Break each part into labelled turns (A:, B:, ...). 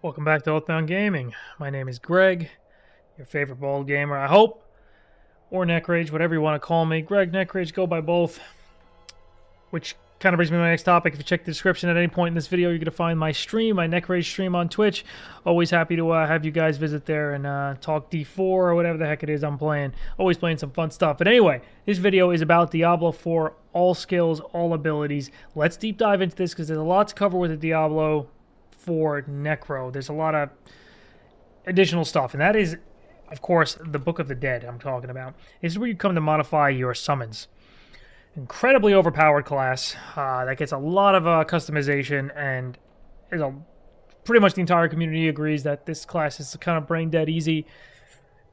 A: Welcome back to Oathbound Gaming. My name is Greg, your favorite bald gamer, I hope. Or Nekrage, whatever you want to call me. Greg, Nekrage, go by both. Which kind of brings me to my next topic. If you check the description at any point in this video, you're going to find my stream, my Nekrage stream on Twitch. Always happy to have you guys visit there and talk D4 or whatever the heck it is I'm playing. Always playing some fun stuff. But anyway, this video is about Diablo IV, all skills, all abilities. Let's deep dive into this because there's a lot to cover with the Diablo for Necro. There's a lot of additional stuff, and that is, of course, the Book of the Dead I'm talking about. This is where you come to modify your summons. Incredibly overpowered class that gets a lot of customization, and pretty much the entire community agrees that this class is kind of brain dead easy,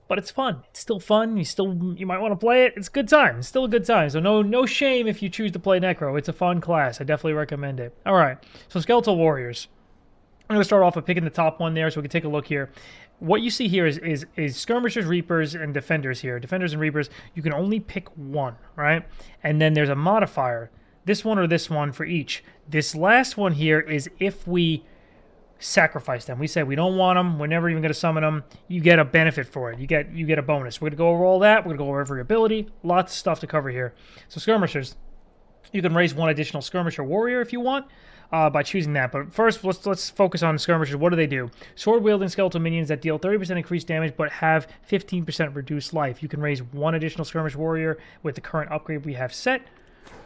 A: but it's fun. It's still fun. You might want to play it. It's a good time. It's still a good time. So no shame if you choose to play Necro. It's a fun class. I definitely recommend it. All right. So Skeletal Warriors. I'm going to start off with picking the top one there so we can take a look here. What you see here is Skirmishers, Reapers, and Defenders here. Defenders and Reapers, you can only pick one, right? And then there's a modifier, this one or this one for each. This last one here is if we sacrifice them. We say we don't want them, we're never even going to summon them. You get a benefit for it. You get a bonus. We're going to go over all that. We're going to go over every ability. Lots of stuff to cover here. So Skirmishers, you can raise one additional Skirmisher Warrior if you want. By choosing that. But first, let's focus on Skirmishers. What do? Sword-wielding skeletal minions that deal 30% increased damage but have 15% reduced life. You can raise one additional Skirmish Warrior with the current upgrade we have set.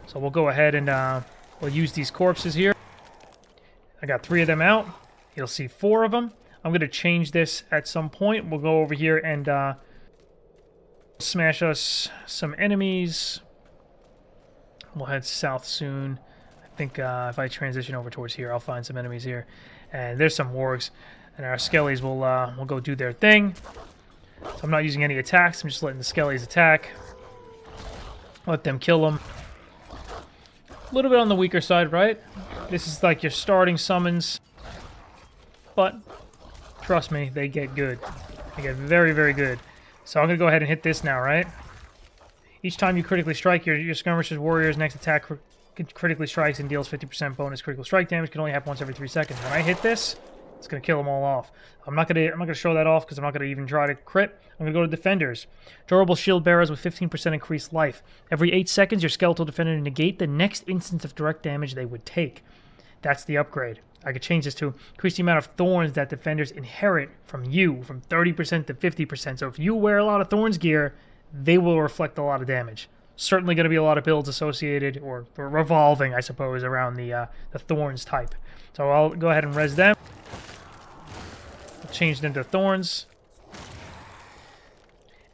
A: So we'll go ahead and we'll use these corpses here. I got 3 of them out. You'll see 4 of them. I'm going to change this at some point. We'll go over here and smash us some enemies. We'll head south soon. I think if I transition over towards here, I'll find some enemies here. And there's some wargs. And our skellies will go do their thing. So I'm not using any attacks. I'm just letting the skellies attack. Let them kill them. A little bit on the weaker side, right? This is like your starting summons. But trust me, they get good. They get very, very good. So I'm going to go ahead and hit this now, right? Each time you critically strike, your Skirmisher's Warrior's next attack critically strikes and deals 50% bonus critical strike damage. Can only happen once every 3 seconds. When I hit this, it's going to kill them all off. I'm not going to show that off because I'm not going to even try to crit. I'm going to go to Defenders. Durable shield bearers with 15% increased life. Every 8 seconds, your skeletal defender negate the next instance of direct damage they would take. That's the upgrade. I could change this to increase the amount of thorns that defenders inherit from you from 30% to 50%. So if you wear a lot of thorns gear, they will reflect a lot of damage. Certainly going to be a lot of builds associated, or revolving, I suppose, around the Thorns type. So I'll go ahead and res them. Change them to Thorns.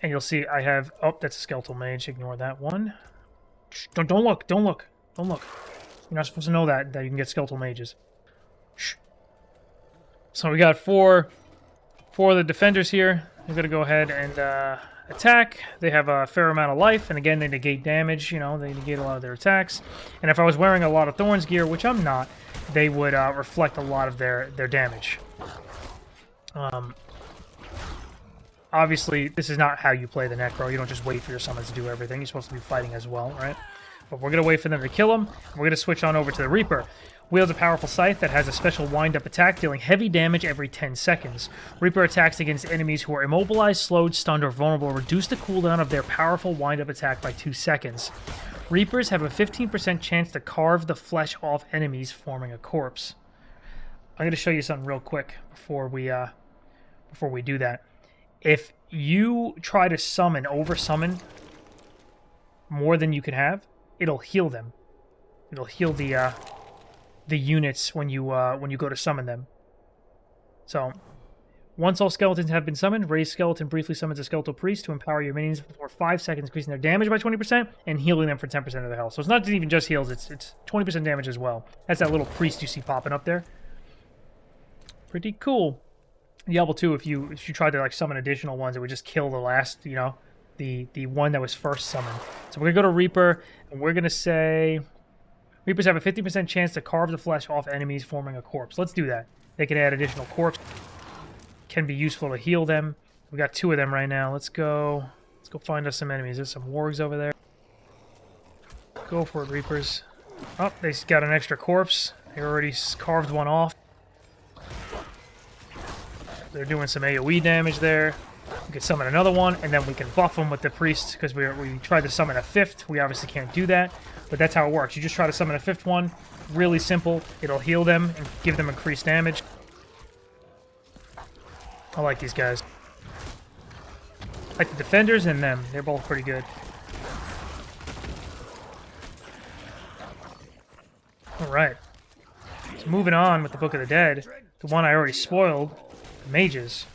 A: And you'll see I have... Oh, that's a Skeletal Mage. Ignore that one. Shh, don't look. Don't look. Don't look. You're not supposed to know that you can get Skeletal Mages. Shh. So we got four of the Defenders here. I'm going to go ahead and... attack. They have a fair amount of life, and again, they negate damage. You know, they negate a lot of their attacks. And if I was wearing a lot of Thorns gear, which I'm not, they would reflect a lot of their damage. Obviously, this is not how you play the Necro. You don't just wait for your summons to do everything. You're supposed to be fighting as well, right? But we're going to wait for them to kill them. We're going to switch on over to the Reaper. Wields a powerful scythe that has a special wind-up attack, dealing heavy damage every 10 seconds. Reaper attacks against enemies who are immobilized, slowed, stunned, or vulnerable reduce the cooldown of their powerful wind-up attack by 2 seconds. Reapers have a 15% chance to carve the flesh off enemies, forming a corpse. I'm going to show you something real quick before we do that. If you try to over-summon more than you can have, it'll heal them. It'll heal the units when you go to summon them. So, once all skeletons have been summoned, raise skeleton briefly summons a skeletal priest to empower your minions for 5 seconds, increasing their damage by 20% and healing them for 10% of their health. So it's not even just heals; it's 20% damage as well. That's that little priest you see popping up there. Pretty cool. Diablo 2, if you tried to like summon additional ones, it would just kill the last, you know, the one that was first summoned. So we're gonna go to Reaper, and we're gonna say. Reapers have a 50% chance to carve the flesh off enemies, forming a corpse. Let's do that. They can add additional corpse. Can be useful to heal them. We got 2 of them right now. Let's go find us some enemies. There's some wargs over there. Go for it, Reapers. Oh, they got an extra corpse. They already carved one off. They're doing some AoE damage there. We can summon another one, and then we can buff them with the priest, because we tried to summon a fifth. We obviously can't do that, but that's how it works. You just try to summon a fifth one. Really simple. It'll heal them and give them increased damage. I like these guys. I like the defenders and them. They're both pretty good. Alright. So moving on with the Book of the Dead. The one I already spoiled. The mages.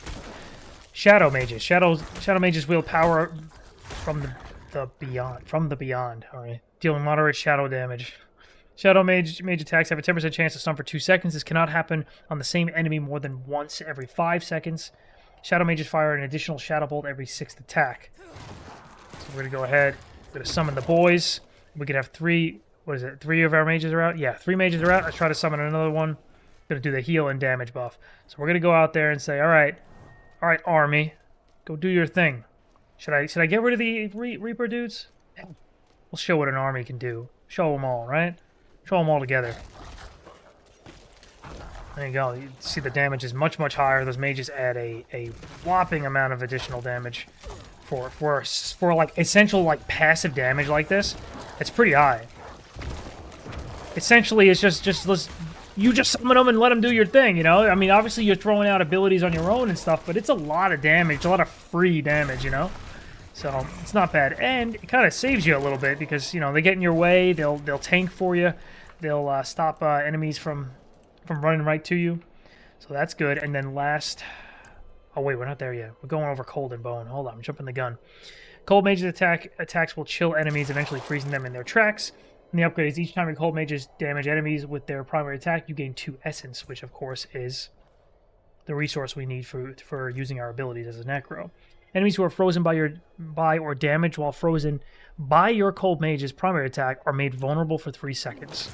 A: Shadow mages. Shadow mages wield power from the beyond. From the beyond. Alright. Dealing moderate shadow damage. Shadow mage attacks have a 10% chance to stun for 2 seconds. This cannot happen on the same enemy more than once every 5 seconds. Shadow mages fire an additional shadow bolt every 6th attack. So we're going to go ahead. We're going to summon the boys. We could have 3... What is it? 3 of our mages are out? Yeah, 3 mages are out. Let's try to summon another one. Going to do the heal and damage buff. So we're going to go out there and say, Alright, army. Go do your thing. Should I get rid of the Reaper dudes? We'll show what an army can do. Show them all, right? Show them all together. There you go. You see the damage is much, much higher. Those mages add a whopping amount of additional damage for like essential like passive damage like this. It's pretty high. Essentially, it's just you just summon them and let them do your thing, you know? I mean, obviously you're throwing out abilities on your own and stuff, but it's a lot of damage, a lot of free damage, you know? So, it's not bad. And it kind of saves you a little bit because, you know, they get in your way, they'll tank for you, they'll stop enemies from running right to you. So that's good. And then last... Oh, wait, we're not there yet. We're going over Cold and Bone. Hold on, I'm jumping the gun. Cold Mage's attacks will chill enemies, eventually freezing them in their tracks. And the upgrade is each time your Cold Mages damage enemies with their primary attack, you gain 2 Essence, which of course is the resource we need for using our abilities as a Necro. Enemies who are frozen by or damaged while frozen by your Cold Mage's primary attack are made vulnerable for 3 seconds.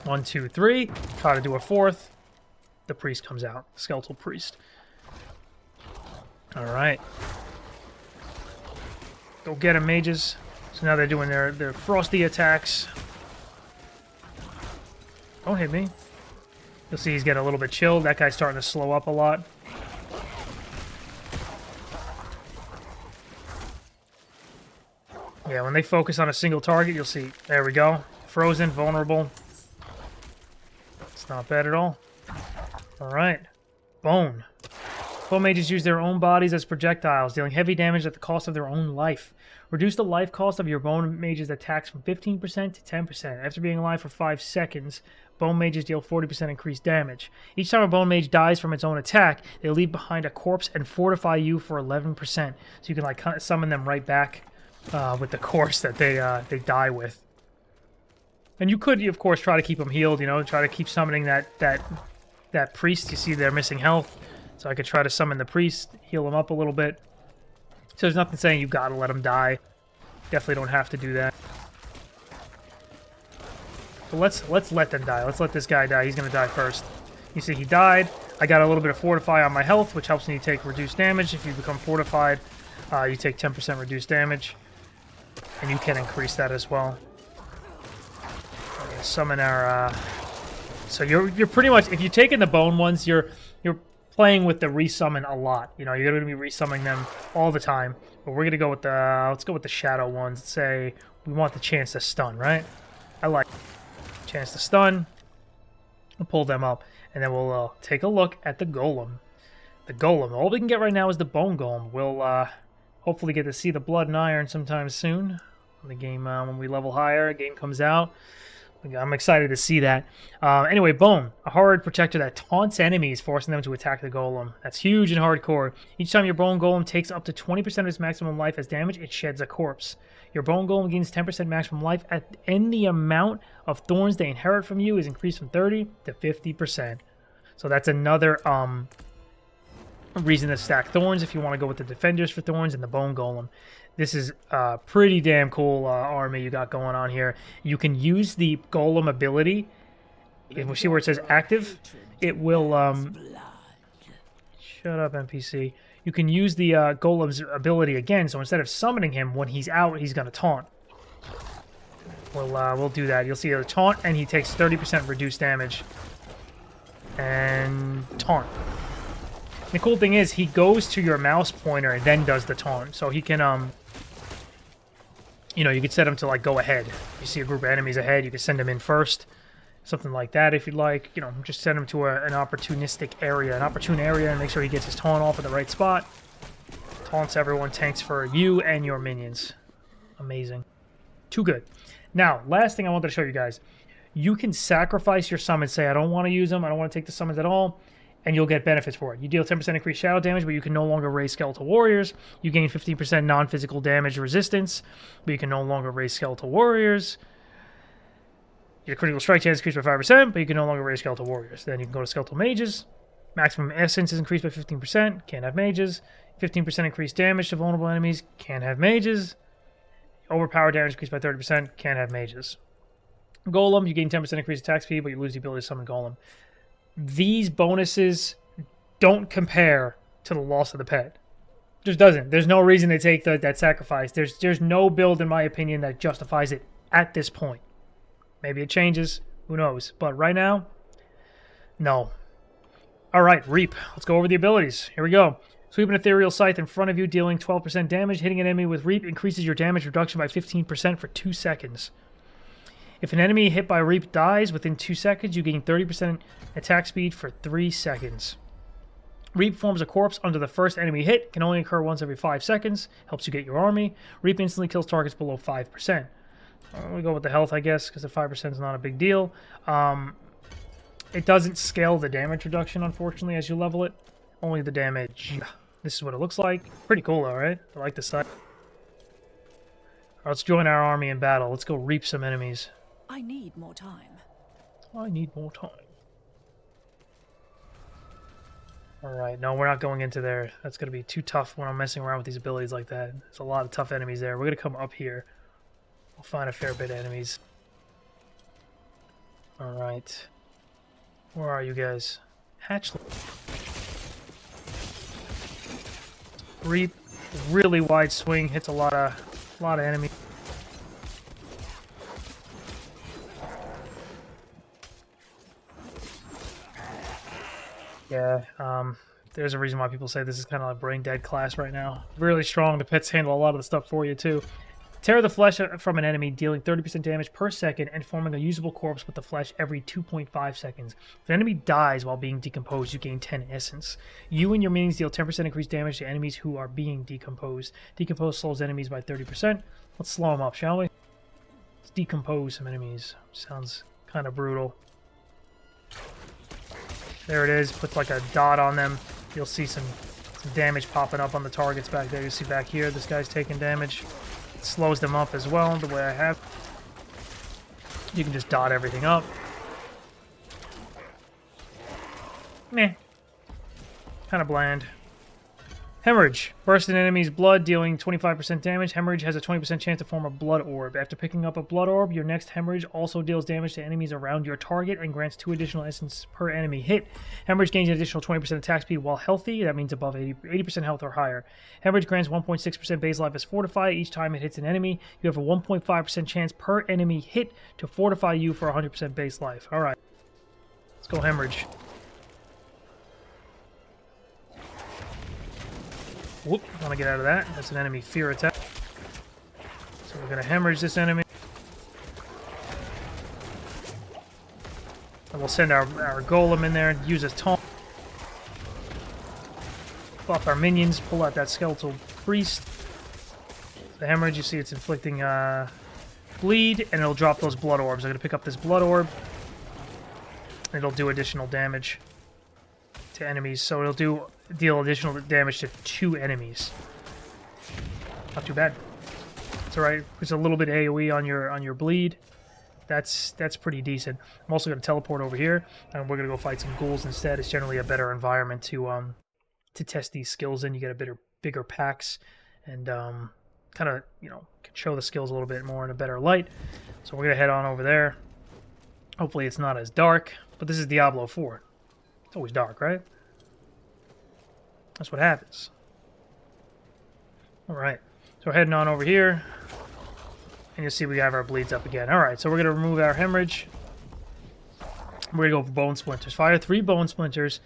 A: 1, 2, 3. Try to do a 4th. The priest comes out. Skeletal priest. Alright. Go get him, mages. So now they're doing their frosty attacks. Don't hit me. You'll see he's getting a little bit chilled. That guy's starting to slow up a lot. Yeah, when they focus on a single target, you'll see. There we go. Frozen, vulnerable. It's not bad at all. Alright. Bone. Bone mages use their own bodies as projectiles, dealing heavy damage at the cost of their own life. Reduce the life cost of your bone mage's attacks from 15% to 10%. After being alive for 5 seconds, bone mages deal 40% increased damage. Each time a bone mage dies from its own attack, they leave behind a corpse and fortify you for 11%. So you can like kind of summon them right back with the corpse that they die with. And you could, of course, try to keep them healed. You know, try to keep summoning that priest. You see they're missing health. So I could try to summon the priest, heal him up a little bit. So there's nothing saying you've got to let him die. Definitely don't have to do that. But let's let them die. Let's let this guy die. He's going to die first. You see he died. I got a little bit of Fortify on my health, which helps me take reduced damage. If you become fortified, you take 10% reduced damage. And you can increase that as well. I'm going to summon our... So you're pretty much... If you're taking the bone ones, you're playing with the resummon a lot. You know, you're going to be resummoning them all the time. But we're going to go with the... Let's go with the shadow ones. Let's say we want the chance to stun, right? I like chance to stun. We'll pull them up. And then we'll take a look at the Golem. The Golem. All we can get right now is the Bone Golem. We'll hopefully get to see the Blood and Iron sometime soon. When the game, when we level higher, game comes out. I'm excited to see that. Anyway, Bone, a hard protector that taunts enemies, forcing them to attack the Golem. That's huge and hardcore. Each time your Bone Golem takes up to 20% of its maximum life as damage, it sheds a corpse. Your Bone Golem gains 10% maximum life, and the amount of thorns they inherit from you is increased from 30 to 50%. So that's another reason to stack thorns if you want to go with the defenders for thorns and the Bone Golem. This is a pretty damn cool army you got going on here. You can use the Golem ability. If we see where it says active, it will... Shut up, NPC. You can use the Golem's ability again, so instead of summoning him, when he's out, he's going to taunt. We'll do that. You'll see a taunt, and he takes 30% reduced damage. And taunt. The cool thing is he goes to your mouse pointer and then does the taunt. So he can, you know, you could set him to, like, go ahead. If you see a group of enemies ahead, you can send him in first. Something like that if you'd like. You know, just send him to an opportunistic area, an opportune area, and make sure he gets his taunt off at the right spot. Taunts everyone, tanks for you and your minions. Amazing. Too good. Now, last thing I wanted to show you guys. You can sacrifice your summons. Say, I don't want to use them. I don't want to take the summons at all. And you'll get benefits for it. You deal 10% increased shadow damage, but you can no longer raise skeletal warriors. You gain 15% non-physical damage resistance, but you can no longer raise skeletal warriors. Your critical strike chance is increased by 5%, but you can no longer raise skeletal warriors. Then you can go to skeletal mages. Maximum essence is increased by 15%. Can't have mages. 15% increased damage to vulnerable enemies. Can't have mages. Overpowered damage increased by 30%. Can't have mages. Golem, you gain 10% increased attack speed, but you lose the ability to summon Golem. These bonuses don't compare to the loss of the pet. Just doesn't. There's no reason to take that sacrifice. There's no build, in my opinion, that justifies it at this point. Maybe it changes. Who knows? But right now, no. All right, Reap. Let's go over the abilities. Here we go. Sweep an ethereal scythe in front of you, dealing 12% damage. Hitting an enemy with Reap increases your damage reduction by 15% for 2 seconds. If an enemy hit by Reap dies within 2 seconds, you gain 30% attack speed for 3 seconds. Reap forms a corpse under the first enemy hit, can only occur once every 5 seconds, helps you get your army. Reap instantly kills targets below 5%. We go with the health, I guess, because the 5% is not a big deal. It doesn't scale the damage reduction, unfortunately, as you level it. Only the damage. This is what it looks like. Pretty cool, though, right? I like this side. Let's join our army in battle. Let's go reap some enemies.
B: I need more time.
A: I need more time. Alright, no, we're not going into there. That's going to be too tough when I'm messing around with these abilities like that. There's a lot of tough enemies there. We're going to come up here. We'll find a fair bit of enemies. Alright. Where are you guys? Hatchling. Reap. Really wide swing. Hits a lot of enemies. Yeah, there's a reason why people say this is kind of like brain dead class right now. Really strong. The pets handle a lot of the stuff for you too. Tear the flesh from an enemy, dealing 30% damage per second and forming a usable corpse with the flesh every 2.5 seconds. If an enemy dies while being decomposed, you gain 10 essence. You and your minions deal 10% increased damage to enemies who are being decomposed. Decompose slows enemies by 30%. Let's slow them up, shall we? Let's decompose some enemies. Sounds kind of brutal. There it is. Puts like a dot on them. You'll see some damage popping up on the targets back there. You see back here, this guy's taking damage. It slows them up as well, the way I have. You can just dot everything up. Meh. Kind of bland. Hemorrhage. Burst an enemy's blood, dealing 25% damage. Hemorrhage has a 20% chance to form a blood orb. After picking up a blood orb, your next hemorrhage also deals damage to enemies around your target and grants 2 additional essence per enemy hit. Hemorrhage gains an additional 20% attack speed while healthy. That means above 80% health or higher. Hemorrhage grants 1.6% base life as fortify. Each time it hits an enemy, you have a 1.5% chance per enemy hit to fortify you for 100% base life. Alright. Let's go hemorrhage. Whoop, I want to get out of that. That's an enemy fear attack. So we're going to hemorrhage this enemy. And we'll send our golem in there and use his taunt. Buff our minions, pull out that skeletal priest. The hemorrhage, you see it's inflicting bleed, and it'll drop those blood orbs. I'm going to pick up this blood orb. It'll do additional damage to enemies, so it'll deal additional damage to 2 enemies. Not too bad. It's alright. It's a little bit AoE on your bleed. That's pretty decent. I'm also going to teleport over here, and we're going to go fight some ghouls instead. It's generally a better environment to test these skills in. You get a bigger packs, and kind of, you know, can show the skills a little bit more in a better light. So we're going to head on over there. Hopefully it's not as dark, but this is Diablo IV. It's always dark, right? That's what happens. Alright, so we're heading on over here. And you'll see we have our bleeds up again. Alright, so we're going to remove our hemorrhage. We're going to go for bone splinters. Fire 3 bone splinters,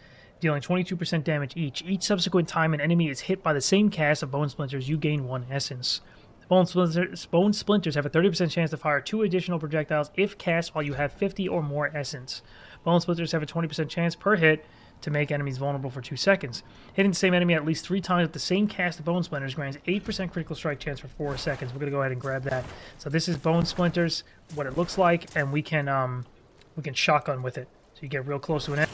A: dealing 22% damage each. Each subsequent time an enemy is hit by the same cast of Bone Splinters, you gain 1 essence. Bone Splinters have a 30% chance to fire 2 additional projectiles if cast while you have 50 or more essence. Bone Splinters have a 20% chance per hit to make enemies vulnerable for 2 seconds. Hitting the same enemy at least 3 times with the same cast of Bone Splinters grants 8% critical strike chance for 4 seconds. We're going to go ahead and grab that. So this is Bone Splinters, what it looks like, and we can shotgun with it. So you get real close to an enemy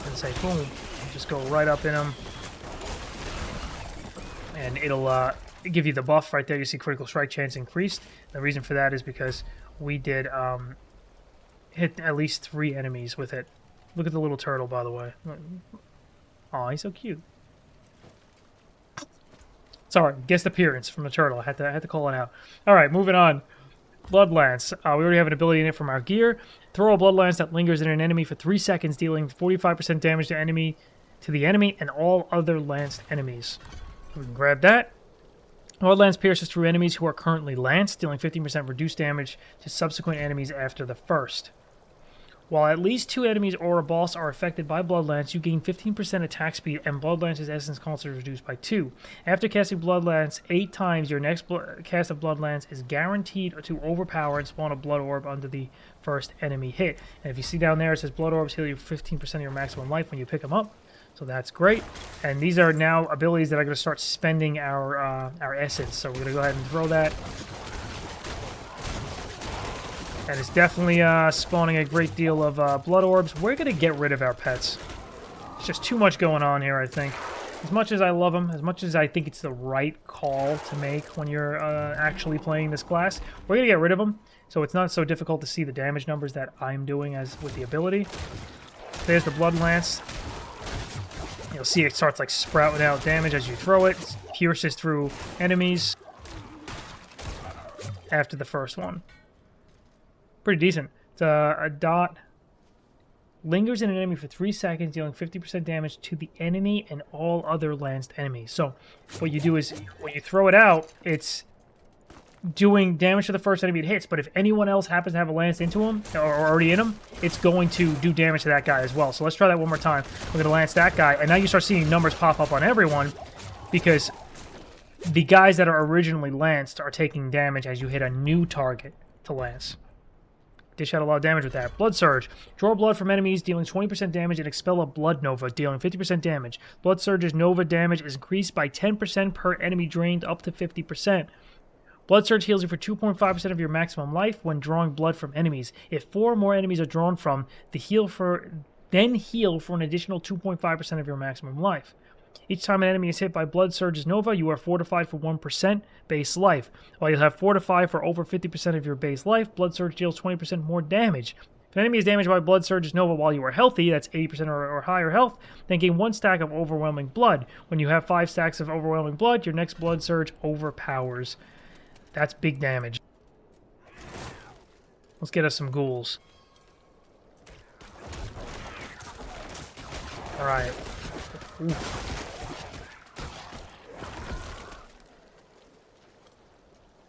A: and say boom, just go right up in them, and it'll give you the buff right there. You see critical strike chance increased. The reason for that is because we did hit at least 3 enemies with it. Look at the little turtle, by the way. Oh, he's so cute. Sorry, guest appearance from the turtle. I had to call it out. All right, moving on. Blood Lance. We already have an ability in it from our gear. Throw a Blood Lance that lingers in an enemy for 3 seconds, dealing 45% damage to the enemy and all other lanced enemies. We can grab that. Blood Lance pierces through enemies who are currently lanced, dealing 15% reduced damage to subsequent enemies after the first. While at least 2 enemies or a boss are affected by Blood Lance, you gain 15% attack speed, and Blood Lance's essence cost is reduced by 2. After casting Blood Lance 8 times, your next cast of Blood Lance is guaranteed to overpower and spawn a Blood Orb under the first enemy hit. And if you see down there, it says Blood Orbs heal you 15% of your maximum life when you pick them up. So that's great. And these are now abilities that are going to start spending our essence. So we're going to go ahead and throw that. And it's definitely spawning a great deal of blood orbs. We're going to get rid of our pets. There's just too much going on here, I think. As much as I love them, as much as I think it's the right call to make when you're actually playing this class, we're going to get rid of them. So it's not so difficult to see the damage numbers that I'm doing as with the ability. There's the Blood Lance. You'll see it starts like sprouting out damage as you throw it. It pierces through enemies after the first one. Pretty decent. It's a dot. Lingers in an enemy for 3 seconds, dealing 50% damage to the enemy and all other lanced enemies. So what you do is, when you throw it out, it's doing damage to the first enemy it hits, but if anyone else happens to have a lance into him, or already in him, it's going to do damage to that guy as well. So let's try that one more time. We're going to lance that guy, and now you start seeing numbers pop up on everyone, because the guys that are originally lanced are taking damage as you hit a new target to lance. Dish out a lot of damage with that. Blood Surge. Draw blood from enemies, dealing 20% damage, and expel a Blood Nova, dealing 50% damage. Blood Surge's Nova damage is increased by 10% per enemy drained up to 50%. Blood Surge heals you for 2.5% of your maximum life when drawing blood from enemies. If 4 or more enemies are drawn from, heal for an additional 2.5% of your maximum life. Each time an enemy is hit by Blood Surge's Nova, you are fortified for 1% base life. While you'll have fortified for over 50% of your base life, Blood Surge deals 20% more damage. If an enemy is damaged by Blood Surge's Nova while you are healthy, that's 80% or higher health, then gain 1 stack of Overwhelming Blood. When you have 5 stacks of Overwhelming Blood, your next Blood Surge overpowers. That's big damage. Let's get us some ghouls. Alright.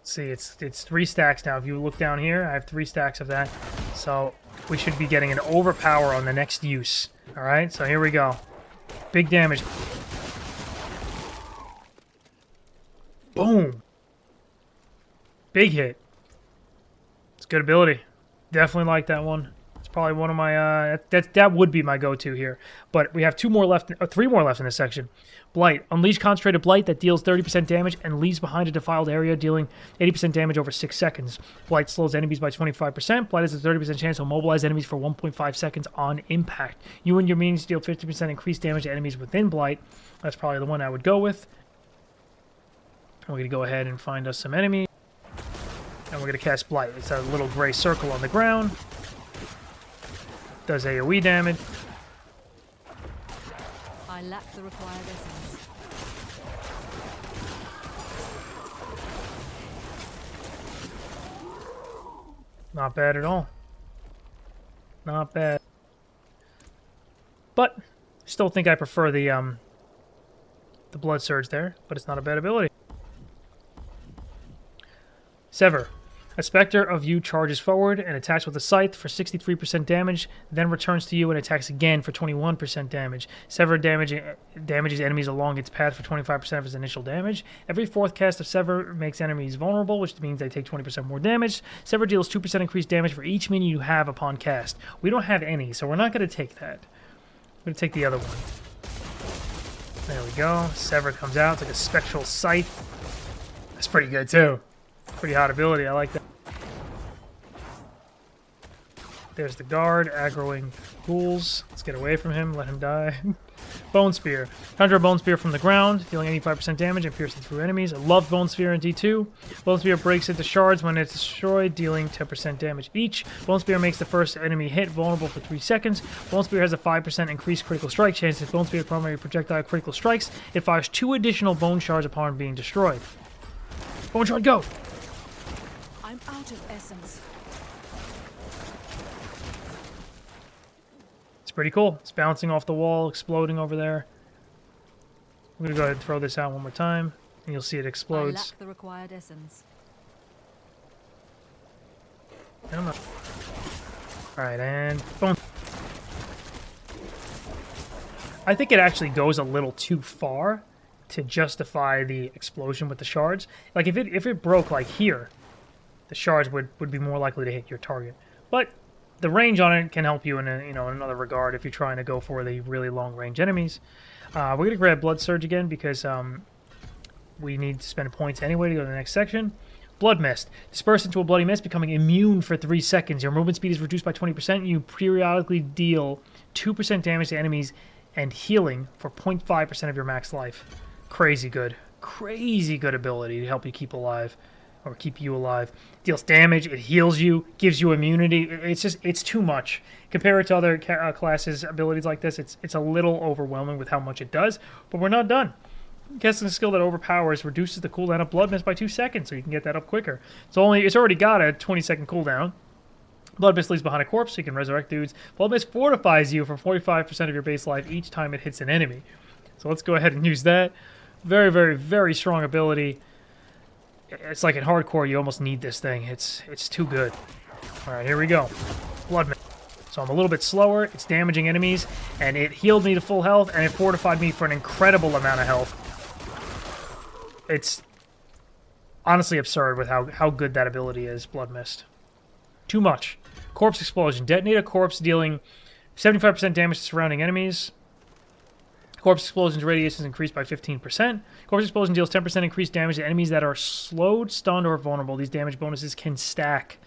A: See, it's 3 stacks now. If you look down here, I have 3 stacks of that. So we should be getting an overpower on the next use. Alright, so here we go. Big damage. Boom! Big hit. It's a good ability. Definitely like that one. It's probably one of my that would be my go-to here. But we have 2 more left, or 3 more left in this section. Blight. Unleash Concentrated Blight that deals 30% damage and leaves behind a defiled area, dealing 80% damage over 6 seconds. Blight slows enemies by 25%. Blight has a 30% chance to mobilize enemies for 1.5 seconds on impact. You and your minions deal 50% increased damage to enemies within Blight. That's probably the one I would go with. We're going to go ahead and find us some enemies. And we're going to cast Blight. It's a little gray circle on the ground. Does AoE damage.
B: I lack the required essence.
A: Not bad at all. Not bad. But still think I prefer the Blood Surge there, but it's not a bad ability. Sever. A specter of you charges forward and attacks with a scythe for 63% damage, then returns to you and attacks again for 21% damage. Sever damages enemies along its path for 25% of its initial damage. Every fourth cast of Sever makes enemies vulnerable, which means they take 20% more damage. Sever deals 2% increased damage for each minion you have upon cast. We don't have any, so we're not going to take that. We're going to take the other one. There we go. Sever comes out. It's like a spectral scythe. That's pretty good, too. Pretty hot ability. I like that. There's the guard, aggroing ghouls. Let's get away from him. Let him die. Bone Spear. Conjure a Bone Spear from the ground, dealing 85% damage and piercing through enemies. I love Bone Spear in D2. Bone Spear breaks into shards when it's destroyed, dealing 10% damage each. Bone Spear makes the first enemy hit vulnerable for 3 seconds. Bone Spear has a 5% increased critical strike chance. If Bone Spear primary projectile critical strikes, it fires 2 additional bone shards upon being destroyed. Bone Shard, go!
B: I'm out of essence.
A: It's pretty cool. It's bouncing off the wall, exploding over there. I'm going to go ahead and throw this out one more time, and you'll see it
B: I
A: explodes.
B: lack the required essence.
A: Alright, and boom. I think it actually goes a little too far to justify the explosion with the shards. Like, if it broke, like, here, the shards would be more likely to hit your target. But the range on it can help you in another regard if you're trying to go for the really long-range enemies. We're going to grab Blood Surge again because we need to spend points anyway to go to the next section. Blood Mist. Disperse into a bloody mist, becoming immune for 3 seconds. Your movement speed is reduced by 20%. You periodically deal 2% damage to enemies and healing for 0.5% of your max life. Crazy good. Crazy good ability to help you keep alive. Or keep you alive. Deals damage, it heals you, gives you immunity. It's too much. Compare it to other classes' abilities like this, it's a little overwhelming with how much it does, but we're not done. Casting a skill that overpowers reduces the cooldown of Blood Mist by 2 seconds, so you can get that up quicker. It's already got a 20-second cooldown. Blood Mist leaves behind a corpse, so you can resurrect dudes. Blood Mist fortifies you for 45% of your base life each time it hits an enemy. So let's go ahead and use that. Very, very, very strong ability. It's like in hardcore, you almost need this thing. It's too good. Alright, here we go. Blood Mist. So I'm a little bit slower, it's damaging enemies, and it healed me to full health, and it fortified me for an incredible amount of health. It's honestly absurd with how good that ability is, Blood Mist. Too much. Corpse Explosion. Detonate a corpse dealing 75% damage to surrounding enemies. Corpse Explosion's radius is increased by 15%. Corpse Explosion deals 10% increased damage to enemies that are slowed, stunned, or vulnerable. These damage bonuses can stack.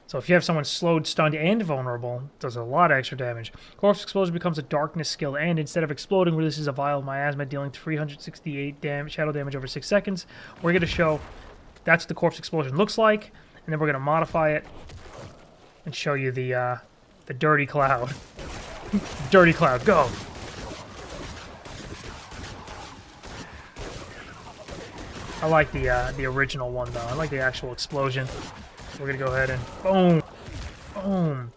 A: So if you have someone slowed, stunned, and vulnerable, it does a lot of extra damage. Corpse Explosion becomes a darkness skill, and instead of exploding, releases a vial of miasma, dealing 368 shadow damage over 6 seconds. We're going to show that's what the Corpse Explosion looks like, and then we're going to modify it and show you the Dirty Cloud. Dirty Cloud, go! I like the original one, though. I like the actual explosion. We're going to go ahead and boom, boom.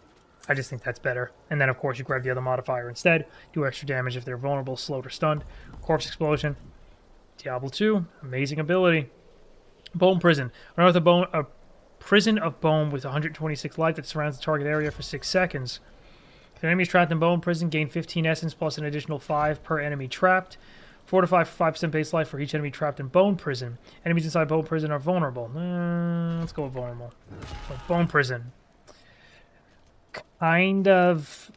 A: I just think that's better. And then, of course, you grab the other modifier instead. Do extra damage if they're vulnerable, slowed, or stunned. Corpse Explosion. Diablo 2. Amazing ability. Bone Prison. Unearth a prison of bone with 126 life that surrounds the target area for 6 seconds. If an enemy is trapped in Bone Prison, gain 15 essence plus an additional 5 per enemy trapped. Fortify for 5% base life for each enemy trapped in Bone Prison. Enemies inside Bone Prison are vulnerable. Let's go with vulnerable. So Bone Prison. Kind of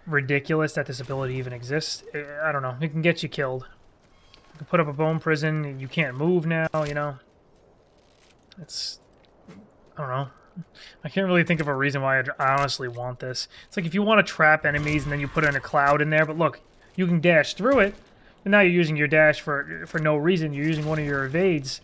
A: ridiculous that this ability even exists. I don't know. It can get you killed. You can put up a Bone Prison and you can't move now, you know. It's... I don't know. I can't really think of a reason why I honestly want this. It's like if you want to trap enemies and then you put in a cloud in there, but look, you can dash through it. And now you're using your dash for no reason. You're using one of your evades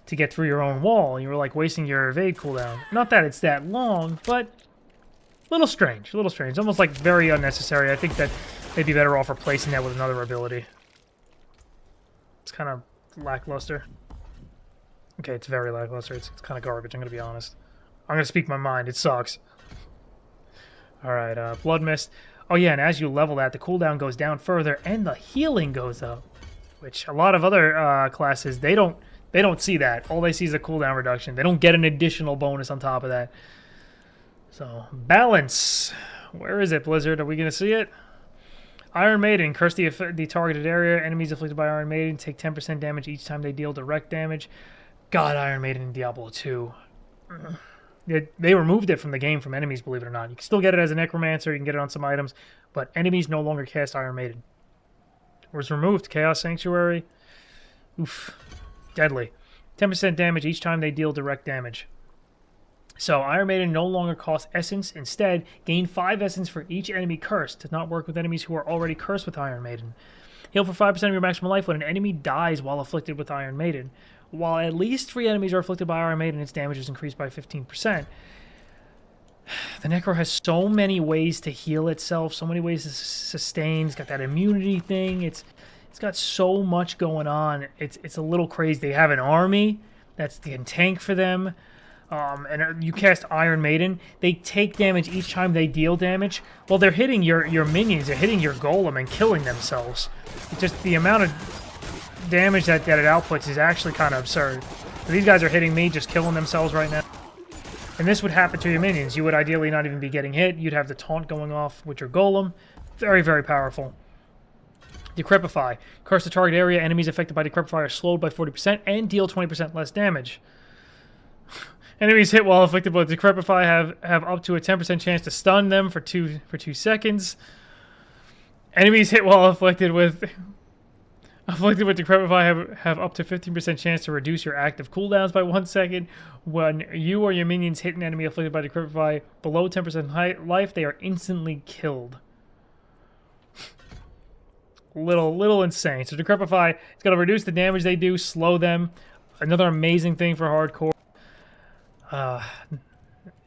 A: to get through your own wall. You're like wasting your evade cooldown. Not that it's that long, but a little strange. A little strange. Almost like very unnecessary. I think that they'd be better off replacing that with another ability. It's kind of lackluster. Okay, it's very lackluster. It's kind of garbage, I'm going to be honest. I'm going to speak my mind. It sucks. Alright, Blood Mist. Oh yeah, and as you level that, the cooldown goes down further, and the healing goes up. Which a lot of other classes, they don't They don't see that. All they see is a cooldown reduction. They don't get an additional bonus on top of that. So, balance. Where is it, Blizzard? Are we going to see it? Iron Maiden. Curse the targeted area. Enemies afflicted by Iron Maiden take 10% damage each time they deal direct damage. God, Iron Maiden in Diablo 2. They removed it from the game from enemies, believe it or not. You can still get it as a Necromancer. You can get it on some items. But enemies no longer cast Iron Maiden. It was removed. Chaos Sanctuary. Oof. Deadly. 10% damage each time they deal direct damage. So, Iron Maiden no longer costs essence. Instead, gain 5 essence for each enemy cursed. Does not work with enemies who are already cursed with Iron Maiden. Heal for 5% of your maximum life when an enemy dies while afflicted with Iron Maiden. While at least 3 enemies are afflicted by Iron Maiden, its damage is increased by 15%. The Necro has so many ways to heal itself, so many ways to sustain. It's got that immunity thing. It's got so much going on. It's a little crazy. They have an army that's the tank for them. And you cast Iron Maiden, they take damage each time they deal damage. Well, they're hitting your minions, they're hitting your Golem and killing themselves. It's just the amount of damage that it outputs is actually kind of absurd. So these guys are hitting me, just killing themselves right now. And this would happen to your minions. You would ideally not even be getting hit. You'd have the taunt going off with your Golem. Very, very powerful. Decrepify. Curse the target area. Enemies affected by Decrepify are slowed by 40% and deal 20% less damage. Enemies hit while afflicted by Decrepify have up to a 10% chance to stun them for 2 seconds. Enemies hit while afflicted with Decrepify have up to 15% chance to reduce your active cooldowns by 1 second. When you or your minions hit an enemy afflicted by Decrepify below 10% life, they are instantly killed. Little insane. So Decrepify, it's going to reduce the damage they do, slow them. Another amazing thing for hardcore.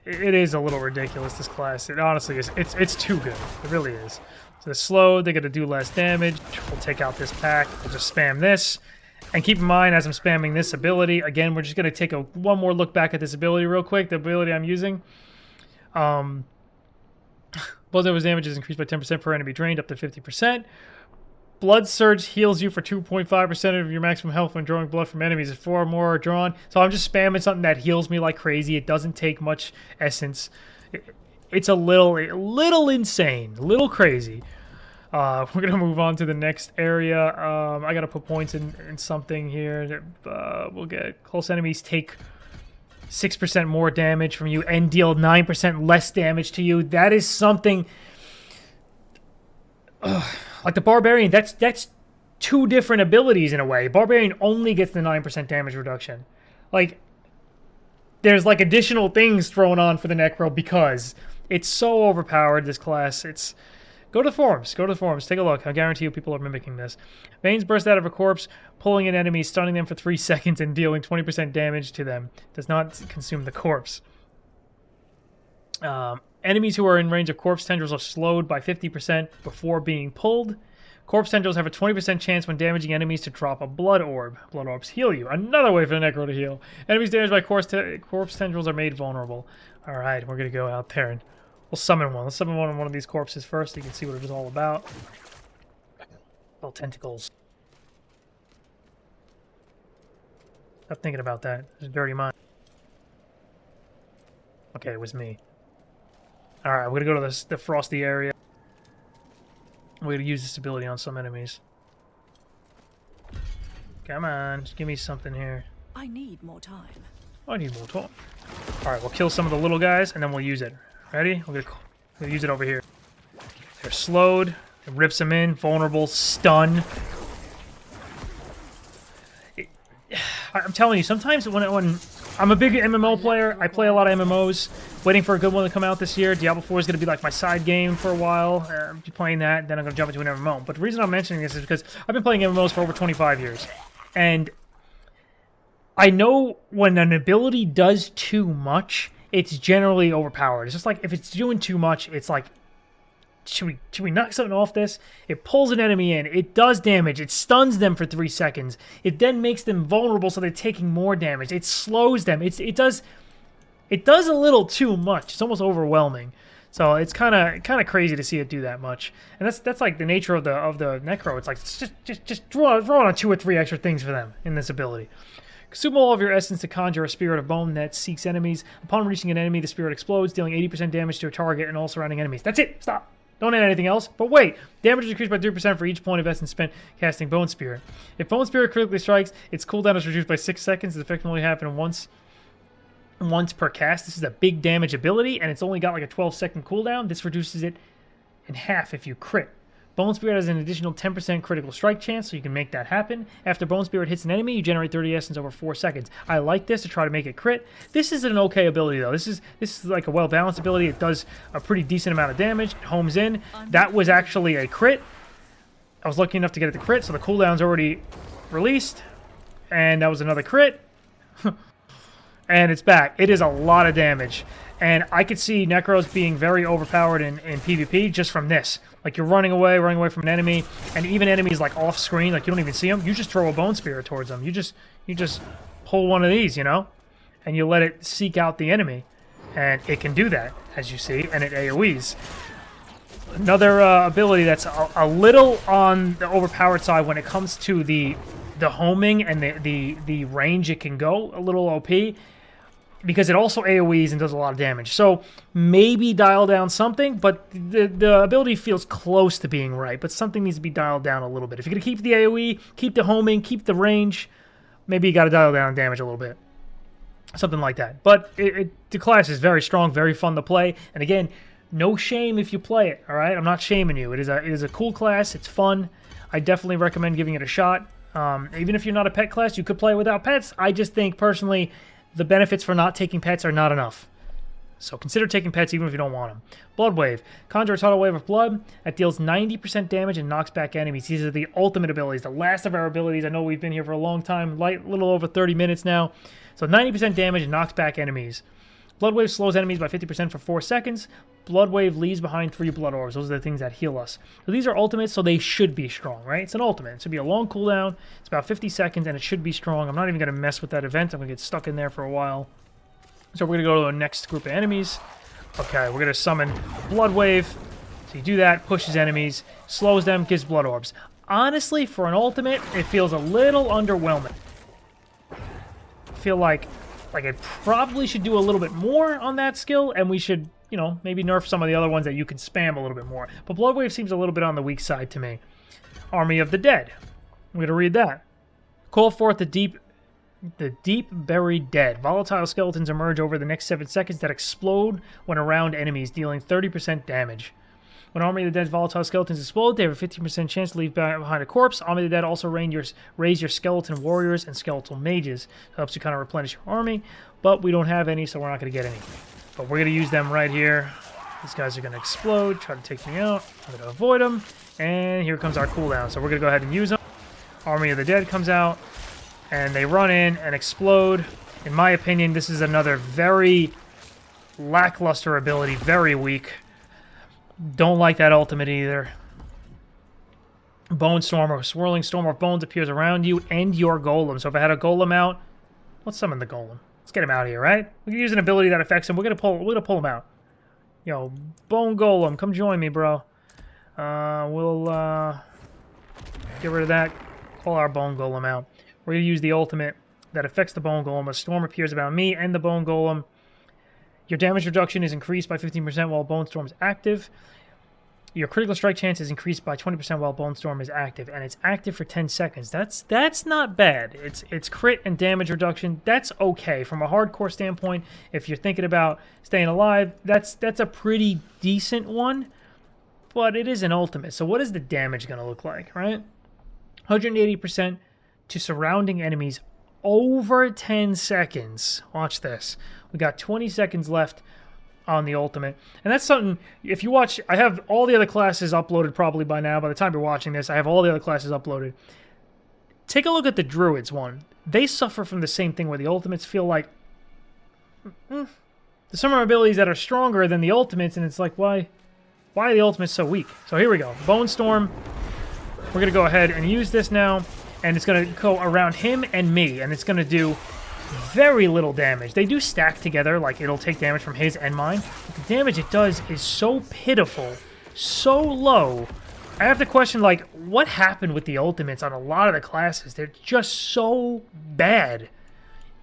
A: It is a little ridiculous, this class. It honestly is. It's too good. It really is. So they're slow. They're going to do less damage. We'll take out this pack. We'll just spam this. And keep in mind, as I'm spamming this ability, again, we're just going to take one more look back at this ability real quick. The ability I'm using. Blood damage is increased by 10% per enemy drained, up to 50%. Blood Surge heals you for 2.5% of your maximum health when drawing blood from enemies. If 4 or more are drawn. So I'm just spamming something that heals me like crazy. It doesn't take much essence. It's a little insane. A little crazy. We're going to move on to the next area. I got to put points in something here. We'll get close enemies take 6% more damage from you and deal 9% less damage to you. That is something... like the Barbarian, that's 2 different abilities in a way. Barbarian only gets the 9% damage reduction. Like, there's like additional things thrown on for the Necro because it's so overpowered, this class. Go to the forums. Go to the forums. Take a look. I guarantee you people are mimicking this. Veins burst out of a corpse, pulling an enemy, stunning them for 3 seconds, and dealing 20% damage to them. Does not consume the corpse. Enemies who are in range of corpse tendrils are slowed by 50% before being pulled. Corpse tendrils have a 20% chance when damaging enemies to drop a blood orb. Blood orbs heal you. Another way for the Necro to heal. Enemies damaged by corpse tendrils are made vulnerable. Alright, we're going to go out there and we'll summon one. Let's summon one of these corpses first so you can see what it is all about. Little tentacles. Stop thinking about that. It's a dirty mind. Okay, it was me. Alright, we're going to go to the frosty area. We're going to use this ability on some enemies. Come on, just give me something here.
B: I need more time.
A: I need more time. Alright, we'll kill some of the little guys, and then we'll use it. Ready? We're going to use it over here. They're slowed. It rips them in. Vulnerable. Stun. I'm telling you, sometimes when I'm a big MMO player, I play a lot of MMOs, waiting for a good one to come out this year. Diablo IV is going to be like my side game for a while. I'm playing that, then I'm going to jump into an MMO. But the reason I'm mentioning this is because I've been playing MMOs for over 25 years. And I know when an ability does too much, it's generally overpowered. It's just like, if it's doing too much, it's like, should we knock something off this? It pulls an enemy in. It does damage. It stuns them for 3 seconds. It then makes them vulnerable so they're taking more damage. It slows them. It does a little too much. It's almost overwhelming. So it's kind of crazy to see it do that much. And that's like the nature of the Necro. It's like just draw on 2 or 3 extra things for them in this ability. Consume all of your essence to conjure a spirit of bone that seeks enemies. Upon reaching an enemy, the spirit explodes, dealing 80% damage to a target and all surrounding enemies. That's it. Stop. Don't add anything else. But wait, damage is increased by 3% for each point of essence spent casting Bone Spirit. If Bone Spirit critically strikes, its cooldown is reduced by 6 seconds. It's effectively happen once per cast. This is a big damage ability, and it's only got like a 12-second cooldown. This reduces it in half if you crit. Bone Spirit has an additional 10% critical strike chance, so you can make that happen. After Bone Spirit hits an enemy, you generate 30 essence over 4 seconds. I like this to try to make it crit. This is an okay ability, though. This is like a well-balanced ability. It does a pretty decent amount of damage. It homes in. That was actually a crit. I was lucky enough to get it to crit, so the cooldown's already released. And that was another crit. And it's back. It is a lot of damage. And I could see Necros being very overpowered in PvP just from this. Like, you're running away from an enemy, and even enemies, like, off-screen, like, you don't even see them. You just throw a Bone Spirit towards them. You just pull one of these, you know? And you let it seek out the enemy. And it can do that, as you see, and it AoEs. Another ability that's a little on the overpowered side when it comes to the homing and the range it can go, a little OP. Because it also AoEs and does a lot of damage. So maybe dial down something, but the ability feels close to being right. But something needs to be dialed down a little bit. If you're going to keep the AoE, keep the homing, keep the range, maybe you got to dial down damage a little bit. Something like that. But the class is very strong, very fun to play. And again, no shame if you play it, all right? I'm not shaming you. It is a cool class. It's fun. I definitely recommend giving it a shot. Even if you're not a pet class, you could play without pets. I just think, personally, the benefits for not taking pets are not enough. So consider taking pets even if you don't want them. Blood Wave. Conjure a tidal wave of blood that deals 90% damage and knocks back enemies. These are the ultimate abilities, the last of our abilities. I know we've been here for a long time, little over 30 minutes now. So 90% damage and knocks back enemies. Blood Wave slows enemies by 50% for 4 seconds. Blood Wave leaves behind 3 blood orbs. Those are the things that heal us. So these are ultimates, so they should be strong, right? It's an ultimate. It should be a long cooldown. It's about 50 seconds, and it should be strong. I'm not even going to mess with that event. I'm going to get stuck in there for a while. So we're going to go to the next group of enemies. Okay, we're going to summon Blood Wave. So you do that, pushes enemies, slows them, gives blood orbs. Honestly, for an ultimate, it feels a little underwhelming. I feel like I probably should do a little bit more on that skill, and we should, you know, maybe nerf some of the other ones that you can spam a little bit more. But Blood Wave seems a little bit on the weak side to me. Army of the Dead. I'm going to read that. Call forth the deep buried dead. Volatile skeletons emerge over the next 7 seconds that explode when around enemies, dealing 30% damage. When Army of the Dead's volatile skeletons explode, they have a 15% chance to leave behind a corpse. Army of the Dead also raise your skeleton warriors and skeletal mages. It helps you kind of replenish your army, but we don't have any, so we're not going to get any. But we're going to use them right here. These guys are going to explode, try to take me out. I'm going to avoid them, and here comes our cooldown. So we're going to go ahead and use them. Army of the Dead comes out, and they run in and explode. In my opinion, this is another very lackluster ability, very weak. Don't like that ultimate either. Bone Storm, or swirling storm of bones appears around you and your golem. So if I had a golem out, let's summon the golem. Let's get him out of here, right? We can use an ability that affects him. We're gonna pull him out. Yo, Bone Golem, come join me, bro. We'll get rid of that. Call our Bone Golem out. We're gonna use the ultimate that affects the Bone Golem. A storm appears about me and the Bone Golem. Your damage reduction is increased by 15% while Bone Storm is active. Your critical strike chance is increased by 20% while Bone Storm is active, and it's active for 10 seconds. That's not bad. It's crit and damage reduction. That's okay from a hardcore standpoint. If you're thinking about staying alive, that's a pretty decent one, but it is an ultimate. So what is the damage going to look like, right? 180% to surrounding enemies over 10 seconds. Watch this. We got 20 seconds left on the ultimate. And that's something, if you watch, I have all the other classes uploaded probably by now. By the time you're watching this, I have all the other classes uploaded. Take a look at the Druids one. They suffer from the same thing where the ultimates feel like, there's some abilities that are stronger than the ultimates, and it's like, why are the ultimates so weak? So here we go. Bone Storm. We're going to go ahead and use this now, and it's going to go around him and me, and it's going to do very little damage. They do stack together, like it'll take damage from his and mine. But the damage it does is so pitiful, so low. I have to question, like, what happened with the ultimates on a lot of the classes? They're just so bad.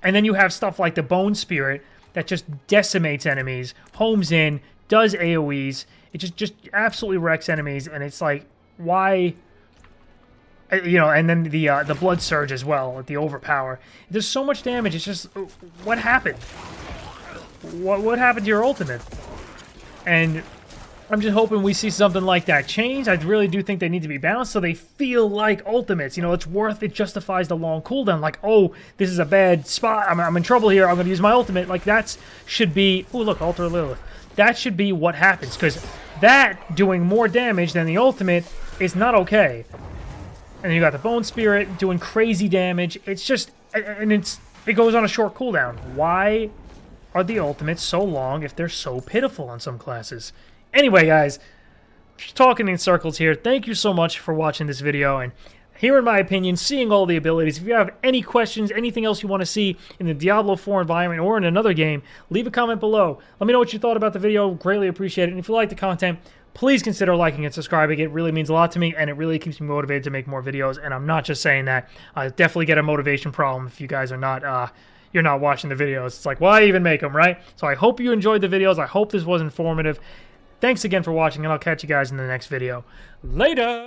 A: And then you have stuff like the Bone Spirit that just decimates enemies, homes in, does AoEs. It just absolutely wrecks enemies, and it's like, why? You know, and then the Blood Surge as well, the Overpower. There's so much damage. It's just, what happened? What happened to your ultimate? And I'm just hoping we see something like that change. I really do think they need to be balanced so they feel like ultimates. You know, it's worth it, justifies the long cooldown. Like, oh, this is a bad spot. I'm in trouble here. I'm going to use my ultimate. Like, that should be... Oh, look, Alter Lilith. That should be what happens, because that doing more damage than the ultimate is not okay. And then you got the Bone Spirit doing crazy damage. It's just... And it goes on a short cooldown. Why are the ultimates so long if they're so pitiful on some classes? Anyway, guys, just talking in circles here. Thank you so much for watching this video and hearing my opinion, seeing all the abilities. If you have any questions, anything else you want to see in the Diablo 4 environment or in another game, leave a comment below. Let me know what you thought about the video. Greatly appreciate it. And if you like the content, please consider liking and subscribing. It really means a lot to me, and it really keeps me motivated to make more videos. And I'm not just saying that. I definitely get a motivation problem if you guys are not... you're not watching the videos. It's like, why even make them, right? So I hope you enjoyed the videos. I hope this was informative. Thanks again for watching, and I'll catch you guys in the next video. Later!